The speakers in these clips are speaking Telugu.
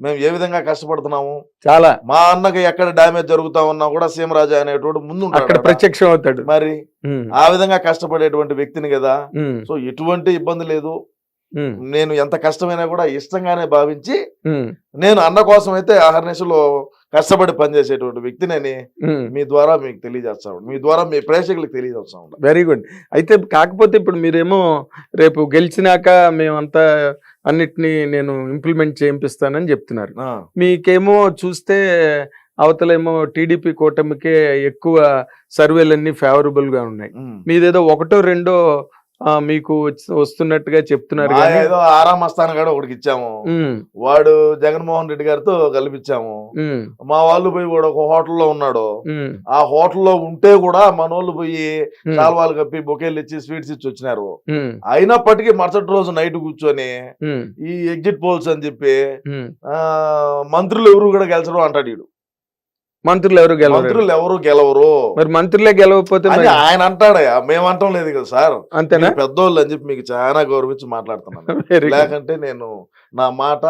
మేము ఏ విధంగా కష్టపడుతున్నాము, చాలా మా అన్నకి ఎక్కడ డ్యామేజ్ జరుగుతా ఉన్నా కూడా సీమరాజా అనేటోడు ముందు అక్కడ ప్రత్యక్షం అవుతాడు. మరి ఆ విధంగా కష్టపడేటువంటి వ్యక్తిని కదా. సో ఎటువంటి ఇబ్బంది లేదు. నేను ఎంత కష్టమైనా కూడా ఇష్టంగానే భావించి నేను అన్న కోసం అయితే ఆహర్నిశలో కష్టపడి పనిచేసేటువంటి వ్యక్తిని మీ ద్వారా మీకు తెలియజేస్తాను, మీ ద్వారా మీ ప్రేక్షకులకు తెలియజేస్తాను. Very good. అయితే కాకపోతే ఇప్పుడు మీరేమో రేపు గెలిచినాక మేమంతా అన్నిటినీ నేను ఇంప్లిమెంట్ చేయిస్తానని చెప్తున్నారు. మీకేమో చూస్తే అవతలేమో టీడీపీ కూటమికే ఎక్కువ సర్వేలన్నీ ఫేవరబుల్ గా ఉన్నాయి. మీదేదో ఒకటో రెండో మీకు వస్తున్నట్టుగా చెప్తున్నారు. ఏదో ఆరామ్ అస్థాన్ గారు ఒకటికి ఇచ్చాము, వాడు జగన్మోహన్ రెడ్డి గారితో కల్పించాము. మా వాళ్ళు పోయి కూడా ఒక హోటల్లో ఉన్నాడు, ఆ హోటల్లో ఉంటే కూడా మనోళ్ళు పోయి శాల్వాలు కప్పి బొకేలు ఇచ్చి స్వీట్స్ ఇచ్చి వచ్చినారు. అయినప్పటికీ మరుసటి రోజు నైట్ కూర్చొని ఈ ఎగ్జిట్ పోల్స్ అని చెప్పి మంత్రులు ఎవరు కూడా గెలిచరు అంటాడు వీడు. మంత్రులు ఎవరు గెలవరు, మరి మంత్రులే గెలవకపోతే ఆయన అంటాడయా, మేము అంటాం లేదు కదా సార్, అంతేనా పెద్దోళ్ళు అని చెప్పి మీకు చాలా గౌరవించి మాట్లాడుతున్నాను. లేకంటే నేను నా మాట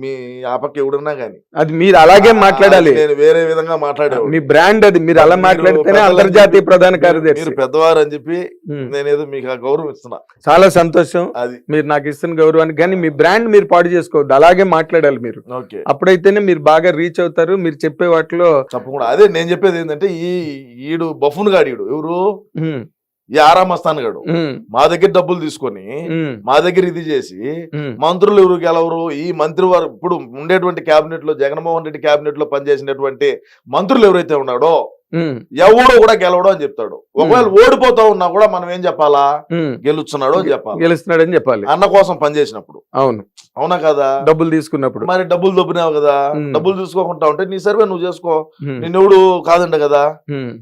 మీ ఆ పక్క ఎవడన్నా గానీ అది మీరు అలాగే మాట్లాడాలి, నేను వేరే విధంగా మాట్లాడాను. మీ బ్రాండ్ అది, మీరు అలా మాట్లాడితేనే అంతర్జాతీయ ప్రధాన కార్యదర్శి. మీరు పెద్దవారు అని చెప్పి నేనేదో మీకు గౌరవం ఇస్తున్నా. చాలా సంతోషం, అది మీరు నాకు ఇస్తున్న గౌరవానికి. కానీ మీ బ్రాండ్ మీరు పాడు చేసుకోవద్దు, అలాగే మాట్లాడాలి మీరు. అప్పుడైతేనే మీరు బాగా రీచ్ అవుతారు. మీరు చెప్పే వాటిలో తప్పకుండా అదే నేను చెప్పేది ఏంటంటే, ఈడు బఫున్ గాడు, ఈడు ఎవరు, ఈ ఆరామస్థాన్ గాడు మా దగ్గర డబ్బులు తీసుకొని మా దగ్గర ఇది చేసి మంత్రులు ఎవరు గెలవరు. ఈ మంత్రి వారు ఇప్పుడు ఉండేటువంటి కేబినెట్ లో, జగన్మోహన్ రెడ్డి కేబినెట్ లో పనిచేసినటువంటి మంత్రులు ఎవరైతే ఉన్నాడో ఎవడో కూడా గెలవడు అని చెప్తాడు. ఒకవేళ ఓడిపోతా ఉన్నా కూడా మనం ఏం చెప్పాలా, గెలుస్తున్నాడు అని చెప్పాలి, గెలుస్తున్నాడు అని చెప్పాలి. అన్న కోసం పనిచేసినప్పుడు. అవును, అవునా కదా, డబ్బులు తీసుకున్నప్పుడు. మరి డబ్బులు దొబ్బినావు కదా, డబ్బులు తీసుకోకుండా ఉంటే నీ సర్వే నువ్వు చేసుకో, నిన్నెవడు కాదంట కదా.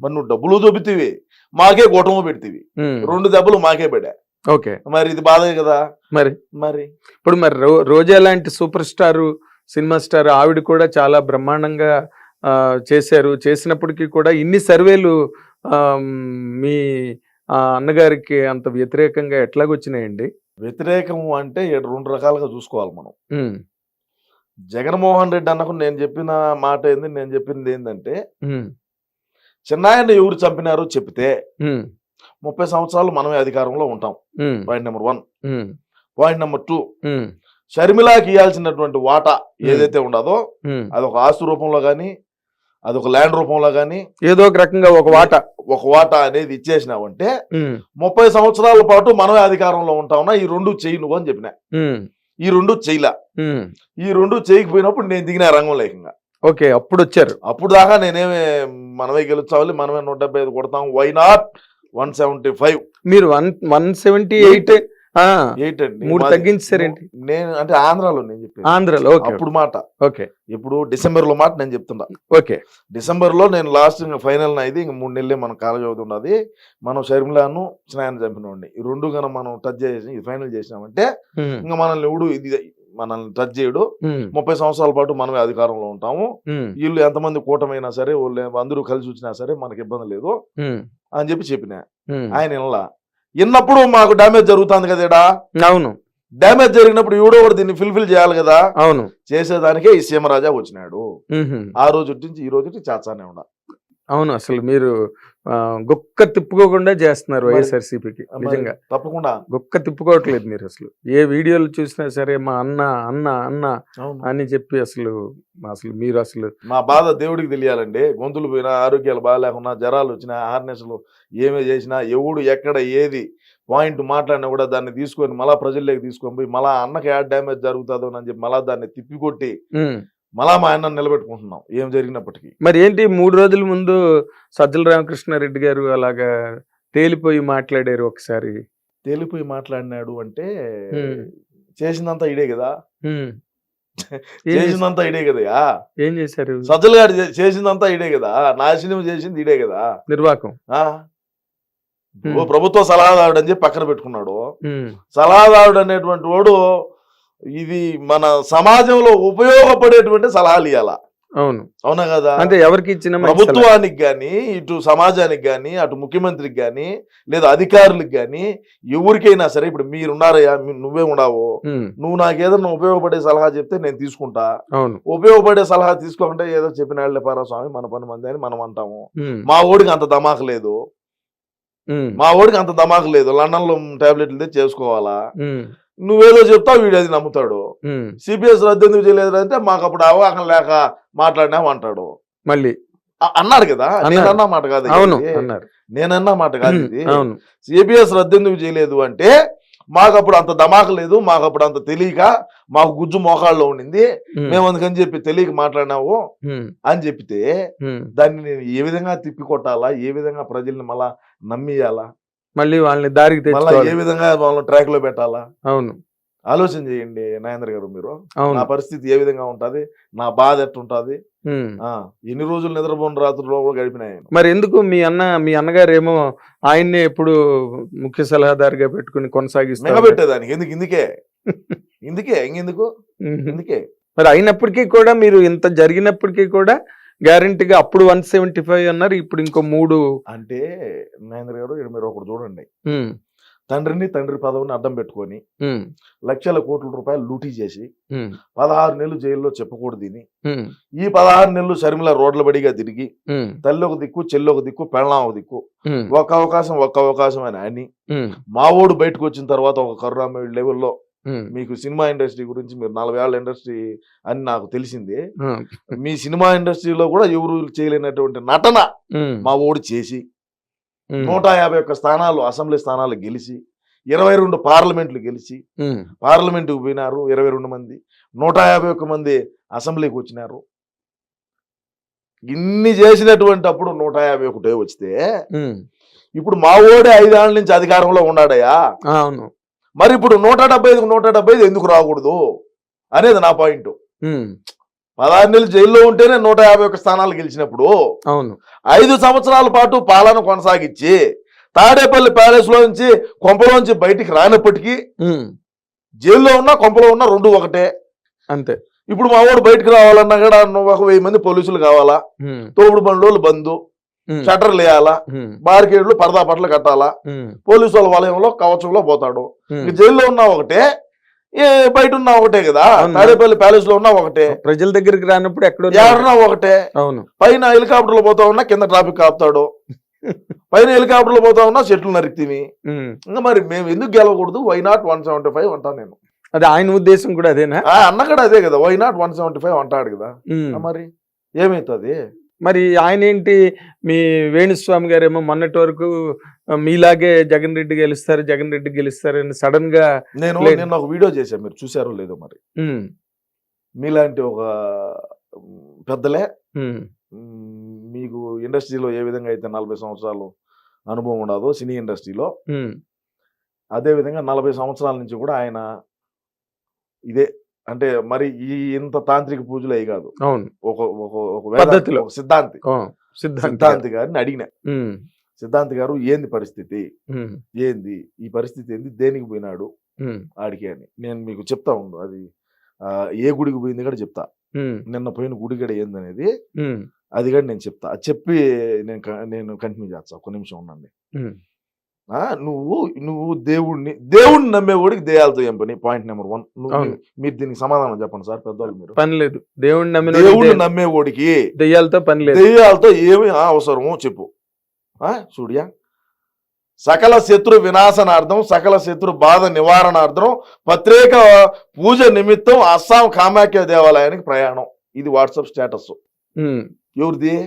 మరి నువ్వు డబ్బులు దొబ్బితీవి, మాకే గోటము పెడితీవి, 2 దెబ్బలు మాకే పడా. ఓకే, మరి ఇది బాధే కదా. మరి ఇప్పుడు మరి రోజా లాంటి సూపర్ స్టార్, సినిమా స్టార్ ఆవిడ కూడా చాలా బ్రహ్మాండంగా చేశారు. చేసినప్పటికీ కూడా ఇన్ని సర్వేలు మీ అన్నగారికి అంత వ్యతిరేకంగా ఎట్లాగొచ్చినాయండి? వ్యతిరేకం అంటే 2 రకాలుగా చూసుకోవాలి మనం. జగన్మోహన్ రెడ్డి అన్నకు నేను చెప్పిన మాట ఏంది, నేను చెప్పింది ఏంటంటే, చిన్నాయన్ని ఎవరు చంపినారో చెప్తే 30 సంవత్సరాలు మనమే అధికారంలో ఉంటాం. Point number 1. పాయింట్ నెంబర్ 2, షర్మిలాకి ఇవ్వాల్సినటువంటి వాటా ఏదైతే ఉండదో అదొక ఆస్తి రూపంలో గానీ, అదొక ల్యాండ్ రూపంలో గానీ, ఏదో ఒక రకంగా ఒక వాటా అనేది ఇచ్చేసినావంటే 30 సంవత్సరాల పాటు మనమే అధికారంలో ఉంటామన్నా. ఈ 2 చెయ్యి నువ్వు అని చెప్పినా. ఈ 2 చెయ్యలా. ఈ 2 చేయకపోయినప్పుడు నేను దిగిన రంగం లేకంగా. ఓకే, అప్పుడు వచ్చారు. అప్పుడు దాకా నేనేమి మనమే గెలుచాలి, మనమే 175 కొడతాం, వై నాట్ 175. మీరు 178 3 తగ్గించారేంటి? నేను అంటే ఆంధ్రాలో నేను చెప్పాను, ఆంధ్రాలో అప్పుడు మాట. ఓకే, ఇప్పుడు డిసెంబర్ లో మాట నేను చెప్తున్నా. ఓకే, డిసెంబర్ లో నేను లాస్ట్ ఫైనల్ ఇది ఇంక 3 నెలలే మన కాలేజ్ అవుతున్నది. మనం షర్మిలాను స్నాయాన్ని చంపినోడిని ఈ 2 కన్నా మనం టచ్ చేసి ఇది ఫైనల్ చేసినామంటే ఇంకా మనల్ని ఎవడు మనల్ని టచ్ చేయడు. 30 సంవత్సరాల పాటు మనమే అధికారంలో ఉంటాము. వీళ్ళు ఎంతమంది కూటమైనా సరే, వాళ్ళు అందరూ కలిసి వచ్చినా సరే మనకి ఇబ్బంది లేదు అని చెప్పిన ఆయన ఇలా విన్నప్పుడు మాకు డ్యామేజ్ జరుగుతుంది కదా. అవును, డ్యామేజ్ జరిగినప్పుడు ఎవడో ఒకటి దీన్ని ఫుల్ఫిల్ చేయాలి కదా. అవును, చేసేదానికే ఈ సీమరాజా వచ్చినాడు. ఆ రోజు నుంచి ఈ రోజు చేస్తానే ఉన్నా. అవును, అసలు మీరు గొక్క తిప్పుకోకుండా చేస్తున్నారు వైఎస్ఆర్సీపీకి. నిజంగా తప్పకుండా గొక్క తిప్పుకోవట్లేదు మీరు. అసలు ఏ వీడియోలు చూసినా సరే మా అన్న అన్న అన్న అని చెప్పి అసలు మీరు అసలు మా బాధ దేవుడికి తెలియాలండి. గొంతులు పోయినా, ఆరోగ్యాలు బాగాలేకున్నా, జ్వరాలు వచ్చినా, హార్నెస్లు ఏమే చేసినా, ఎవడు ఎక్కడ ఏది పాయింట్ మాట్లాడినా కూడా దాన్ని తీసుకొని మళ్ళా ప్రజల్లోకి తీసుకొని పోయి మళ్ళా అన్నకి యాడ్ డ్యామేజ్ జరుగుతుందో అని చెప్పి మళ్ళా దాన్ని తిప్పికొట్టి మళ్ళా మా ఆయన నిలబెట్టుకుంటున్నాం ఏం జరిగినప్పటికీ. మరి ఏంటి 3 రోజుల ముందు సజ్జల రామకృష్ణారెడ్డి గారు అలాగా తేలిపోయి మాట్లాడారు. ఒకసారి తేలిపోయి మాట్లాడినాడు అంటే చేసిందంతా ఇడే కదా, చేసిందంతా ఇడే కదా. ఏం చేశారు? సజ్జల గారు చేసిందంతా ఇడే కదా, నాశనం చేసింది ఇడే కదా, నిర్వాకం. ప్రభుత్వ సలహాదారుడు అని చెప్పి పక్కన పెట్టుకున్నాడు. సలహాదారుడు అనేటువంటి వాడు ఇది మన సమాజంలో ఉపయోగపడేటువంటి సలహాలు ఇవ్వాల. అవును. అవునా కదా? అంటే ఎవరికి ఇచ్చిన ప్రభుత్వానికి గాని, ఇటు సమాజానికి గాని, అటు ముఖ్యమంత్రికి గాని, లేదా అధికారులకు గాని, ఎవరికైనా సరే ఇప్పుడు మీరున్నారయ్యా, నువ్వే ఉన్నావు, నువ్వు నాకు ఏదైనా ఉపయోగపడే సలహా చెప్తే నేను తీసుకుంటా. అవును. ఉపయోగపడే సలహా తీసుకోకుండా ఏదో చెప్పిన వాళ్ళే పారా స్వామి, మన పని మంది అని మనం అంటాము. మా ఓడికి అంత దమాకు లేదు, లండన్ లో టాబ్లెట్లు తెచ్చి చేసుకోవాలా. నువ్వేదో చెప్తావు, వీడు అది నమ్ముతాడు. సిపిఎస్ రద్దు ఎందుకు చేయలేదు అంటే మాకు అప్పుడు అవగాహన లేక మాట్లాడినాం అంటాడు. మళ్ళీ అన్నాడు కదా, నేనన్నా మాట కాదు, నేనన్నా మాట కాదు ఇది. సిపిఎస్ రద్దు ఎందుకు చేయలేదు అంటే మాకు అప్పుడు అంత దమాక లేదు, మాకు అప్పుడు అంత తెలియక, మాకు గుజ్జు మోకాళ్ళలో ఉండింది, మేము అందుకని చెప్పి తెలియక మాట్లాడినావు అని చెప్పితే దాన్ని నేను ఏ విధంగా తిప్పి కొట్టాలా, ఏ విధంగా ప్రజల్ని మళ్ళా నమ్మియాలా, మళ్ళీ వాళ్ళని దారికి ఏ విధంగా వాళ్ళని ట్రాక్ లో పెట్టాలా. అవును, ఆలోచన చేయండి నాగేంద్ర గారు మీరు. నా పరిస్థితి ఏ విధంగా ఉంటది, నా బాధ ఎట్టుంటది, ఎన్ని రోజులు నిద్రపోని రాత్రుల్లో కూడా గడిపినాయి. మరి ఎందుకు మీ అన్నగారు ఏమో ఆయన్నే ఎప్పుడు ముఖ్య సలహాదారుగా పెట్టుకుని కొనసాగిస్తారు పెట్టేదానికి ఇందుకే మరి అయినప్పటికీ కూడా మీరు ఇంత జరిగినప్పటికీ కూడా గ్యారంటీగా అప్పుడు 175 అన్నారు, ఇప్పుడు ఇంకో 3 అంటే నాగేంద్ర గారు మీరు ఒకటి చూడండి, తండ్రి పదవిని అడ్డం పెట్టుకొని లక్షల కోట్ల రూపాయలు లూటీ చేసి 16 నెలలు జైల్లో చెప్పకూడదు దీని. ఈ 16 నెలలు షర్మిల రోడ్ల బడిగా తిరిగి తల్లి ఒక దిక్కు, చెల్లి ఒక దిక్కు, పెళ్ళాం ఒక దిక్కు, ఒక్క అవకాశం అని మా ఓడు బయటకు వచ్చిన తర్వాత ఒక కరుణామయుడు లెవెల్లో మీకు సినిమా ఇండస్ట్రీ గురించి, మీరు 40 ఏళ్ళ ఇండస్ట్రీ అని నాకు తెలిసింది, మీ సినిమా ఇండస్ట్రీలో కూడా ఎవరు చేయలేనటువంటి నటన మా ఓడు చేసి 151 స్థానాలు అసెంబ్లీ స్థానాలు గెలిచి 22 పార్లమెంట్లు గెలిచి పార్లమెంటుకు పోయినారు 22 మంది, 151 మంది అసెంబ్లీకి వచ్చినారు. ఇన్ని చేసినటువంటి అప్పుడు 151 వస్తే ఇప్పుడు మా ఓడే 5 ఏళ్ల నుంచి అధికారంలో ఉన్నాడయ్యా. మరి ఇప్పుడు 175 ఎందుకు రాకూడదు అనేది నా పాయింట్. 16 నెలలు జైల్లో ఉంటేనే 151 స్థానాలు గెలిచినప్పుడు 5 సంవత్సరాల పాటు పాలన కొనసాగించి తాడేపల్లి ప్యాలెస్ లో నుంచి కొంపలోంచి బయటికి రానప్పటికీ జైల్లో ఉన్నా కొంపలో ఉన్నా 2 ఒకటే అంతే. ఇప్పుడు మా వాడు బయటకు రావాలన్నా కూడా 1000 మంది పోలీసులు కావాలా, తోపుడు బండ్లు బంధు, షట్టర్లు వేయాలా, బార్కేడ్లు పరదా పట్ల కట్టాలా, పోలీసు వాళ్ళ వలయంలో కవచంలో పోతాడు. జైల్లో ఉన్నా ఒకటే, బయట ఉన్నా ఒకటే కదా, తాడేపల్లి ప్యాలెస్ లో ఉన్నా ఒకటే, ప్రజల దగ్గరికి రానప్పుడు ఎక్కడున్నా ఒకటే. పైన హెలికాప్టర్లు పోతా ఉన్నా కింద ట్రాఫిక్ ఆపుతాడు, పైన హెలికాప్టర్లు పోతా ఉన్నా చెట్లు నరికితివి. ఇంకా మరి మేము ఎందుకు గెలవకూడదు? వై నాట్ 175 అంటాను నేను. అది ఆయన ఉద్దేశం కూడా అదేనా? అన్న కూడా అదే కదా, వై నాట్ 175 అంటాడు కదా. మరి ఏమైతుంది? మరి ఆయన ఏంటి, మీ వేణుస్వామి గారు ఏమో మొన్నటి వరకు మీలాగే జగన్ రెడ్డి గెలుస్తారని సడన్ గా నేను ఒక వీడియో చేశాను, మీరు చూసారో లేదో మరి. మీలాంటి ఒక పెద్దలే మీకు ఇండస్ట్రీలో ఏ విధంగా అయితే 40 సంవత్సరాలు అనుభవం ఉండదో సినీ ఇండస్ట్రీలో, అదే విధంగా 40 సంవత్సరాల నుంచి కూడా ఆయన ఇదే, అంటే మరి ఈ ఇంత తాంత్రిక పూజలు అయి కాదు, ఒక సిద్ధాంతి గారిని అడిగిన, సిద్ధాంతి గారు ఏంది పరిస్థితి, ఏంది ఈ పరిస్థితి, ఏంది దేనికి పోయినాడు ఆడికి అని నేను మీకు చెప్తా ఉండు. అది ఏ గుడికి పోయింది కూడా చెప్తా, నిన్న పోయిన గుడి కూడా ఏందనేది అది కూడా నేను చెప్తా. అది చెప్పి నేను కంటిన్యూ చేస్తా. ఒక్క నిమిషం ఉండండి. నువ్వు దేవుణ్ణి నమ్మేవాడికి దెయ్యాలతో ఏం పని? Point number 1. మీరు దీనికి సమాధానం చెప్పండి సార్, పెద్దవాళ్ళు మీరు. పని లేదు, దేవుణ్ణి నమ్మేవాడికి దెయ్యాలతో పని లేదు, దెయ్యాలతో ఏమి అవసరమో చెప్పు. చూడియా, సకల శత్రు వినాశనార్థం, సకల శత్రు బాధ నివారణార్థం ప్రత్యేక పూజ నిమిత్తం అస్సాం కామాఖ్య దేవాలయానికి ప్రయాణం. ఇది వాట్సాప్ స్టేటస్. ఎవరిది?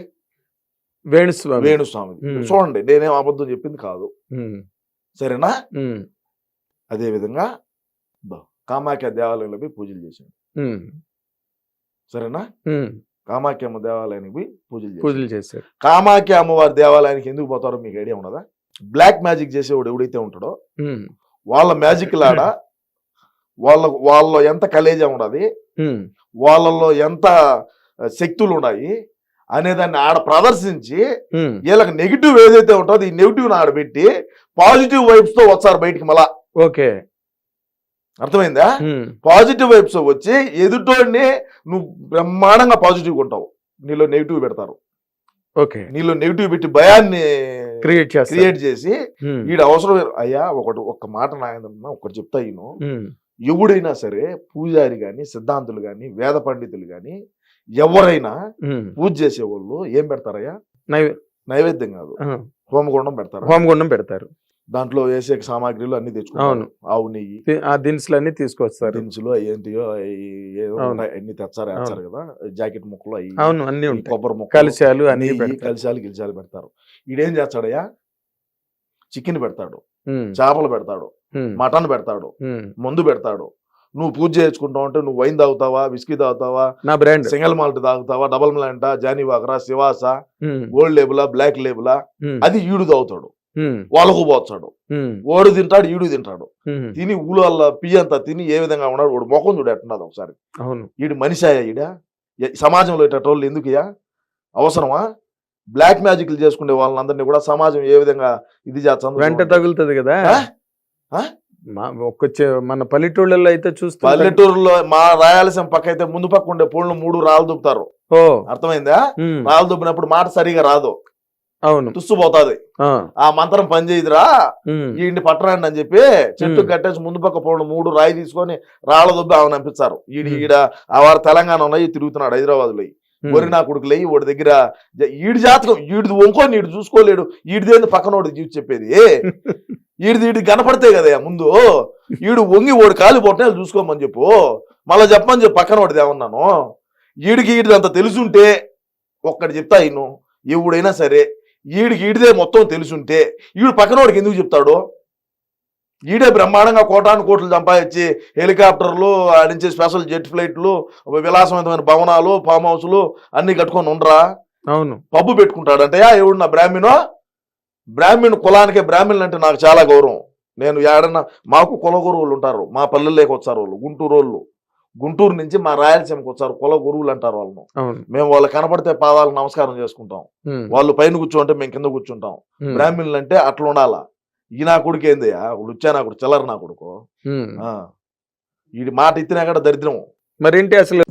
వేణుస్వామి. చూడండి, నేనేం అబద్ధం చెప్పింది కాదు, సరేనా? అదే విధంగా కామాఖ్య దేవాలయంలో పోయి పూజలు చేశాడు, సరేనా? కామాఖ్య అమ్మ దేవాలయానికి పోయి పూజలు చేశాడు. కామాఖ్య అమ్మవారి దేవాలయానికి ఎందుకు పోతారో మీకు ఐడియా ఉన్నదా? బ్లాక్ మ్యాజిక్ చేసేవాడు ఎవడైతే ఉంటాడో వాళ్ళ మ్యాజిక్ లాడ వాళ్ళలో ఎంత కలేజా ఉండదు, వాళ్ళలో ఎంత శక్తులు ఉన్నాయి అనేదాన్ని ఆడ ప్రదర్శించి వీళ్ళకి నెగిటివ్ ఏదైతే ఉంటుందో ఈ నెగిటివ్ ఆడబెట్టి పాజిటివ్ వైబ్స్ తో వచ్చారు బయటికి. మళ్ళా ఓకే, అర్థమైందా? పాజిటివ్ వైబ్స్ వచ్చి ఎదుటోడిని నువ్వు బ్రహ్మాండంగా పాజిటివ్గా ఉంటావు. నీలో నెగిటివ్ పెడతారు. ఓకే. నీలో నెగిటివ్ పెట్టి భయాన్ని క్రియేట్ చేసి ఈడ అవసరం అయ్యా ఒక్క మాట నాయన ఒకటి చెప్తా ఈయన, ఎవడైనా సరే పూజారి గాని సిద్ధాంతులు గాని వేద పండితులు గాని ఎవరైనా పూజ చేసేవాళ్ళు ఏం పెడతారయ్యా? నైవేద్యం కాదు, హోమగుండం పెడతారు. దాంట్లో వేసే సామాగ్రిలు అన్ని తెచ్చుకుంటారు. ఆవు నెయ్యి, ఆ దినుసులు అన్ని తీసుకొస్తారు. దినుసులు ఏంటియో అన్ని తెచ్చారు కదా, జాకెట్ ముక్కలు అవి అన్ని కొబ్బరి ముక్క, కలిశాలు అన్ని గిలిశాలు పెడతారు. ఈడేం చేస్తాడయ్యా? చికెన్ పెడతాడు, చేపలు పెడతాడు, మటన్ పెడతాడు, మందు పెడతాడు. నువ్వు పూజ చేసుకుంటావు అంటే నువ్వు వైన్ తాగుతావా, విస్కీ తాగుతావా, నా బ్రాండ్ సింగల్ మాల్ట్ తాగుతావా, డబల్ మాల్టా, జానీ వాకరా, శివాస, గోల్డ్ లేబులా, బ్లాక్ లేబులా, అది ఈడు తాగుతాడు, వాళ్ళకు పోతాడు. ఓడు తింటాడు, ఈడు తింటాడు. తిని ఊళ్ళో వాళ్ళ పియ్యంతా తిని ఏ విధంగా ఉన్నాడు, వాడు మొఖం చూడు ఎట్టున్నది ఒకసారి. ఈడు మనిషాయా? ఈడ సమాజంలో ఇట్టోళ్ళు ఎందుకయ్యా? అవసరమా? బ్లాక్ మ్యాజిక్లు చేసుకునే వాళ్ళందరినీ కూడా సమాజం ఏ విధంగా ఇది చేస్తాం? వెంట తగులుతుంది కదా. మన పల్లెటూళ్ళలో అయితే చూస్తే, పల్లెటూరులో మా రాయలసీమ పక్క అయితే ముందు పక్క ఉండే పూలను 3 రాళ్ళు దుబ్బుతారు. అర్థమైందా? రాళ్ళు దుబ్బినప్పుడు మాట సరిగా రాదు, అవును, తుస్సుపోతాది. ఆ మంత్రం పనిచేయదురా, ఈయన్ని పట్టరండి అని చెప్పి చెట్టు కట్టేసి ముందు పక్క పోవడం 3 రాయి తీసుకొని రాళ్ళ దుబ్బి ఆమె పంపించారు. ఈడ వాడు తెలంగాణ ఉన్నాయి తిరుగుతున్నాడు హైదరాబాద్ లో. వరి నా కొడుకులే వాడి దగ్గర ఈడి జాతకం, ఈడిది వంకొని ఈడు చూసుకోలేడు, ఈడిదేంది పక్కనోడు చూసి చెప్పేది. ఈడిది కనపడితే కదా ముందు, ఈడు వంగి ఓడి కాలి పొట్టనే చూసుకోమని చెప్పు, మళ్ళీ చెప్పమని చెప్పు పక్కనోడిది ఏమన్నాను. ఈడిది అంత తెలుసుంటే ఒక్కటి చెప్తా ఈయన, ఎవడైనా సరే ఈడిదే మొత్తం తెలుసుంటే ఈడు పక్కనోడికి ఎందుకు చెప్తాడు? ఈడే బ్రహ్మాండంగా కోటాను కోట్లు సంపాదించి హెలికాప్టర్లు ఆడించే స్పెషల్ జెట్ ఫ్లైట్లు, విలాసవంతమైన భవనాలు, ఫామ్ హౌస్లు అన్ని కట్టుకొని ఉండరా? అవును, పబ్బు పెట్టుకుంటాడంటే ఎవడు నా బ్రాహ్మణ్ కులానికే బ్రాహ్మణులు అంటే నాకు చాలా గౌరవం. నేను ఏడన్నా మాకు కుల గురువులు ఉంటారు, మా పల్లెల్లోకి వచ్చారు వాళ్ళు, గుంటూరు నుంచి మా రాయలసీమకి వచ్చారు, కుల గురువులు అంటారు వాళ్ళను. మేము వాళ్ళు కనపడితే పాదాలకు నమస్కారం చేసుకుంటాం, వాళ్ళు పైన కూర్చోంటే మేము కింద కూర్చుంటాం. బ్రాహ్మణులు అంటే అట్లా ఉండాలా. ఈ నా కొడుకు ఏందయ్యా, వచ్చా నా కొడుకు చిల్లర నా కొడుకు, ఈ మాట ఇచ్చినా కూడా దరిద్రం. మరేంటి అసలు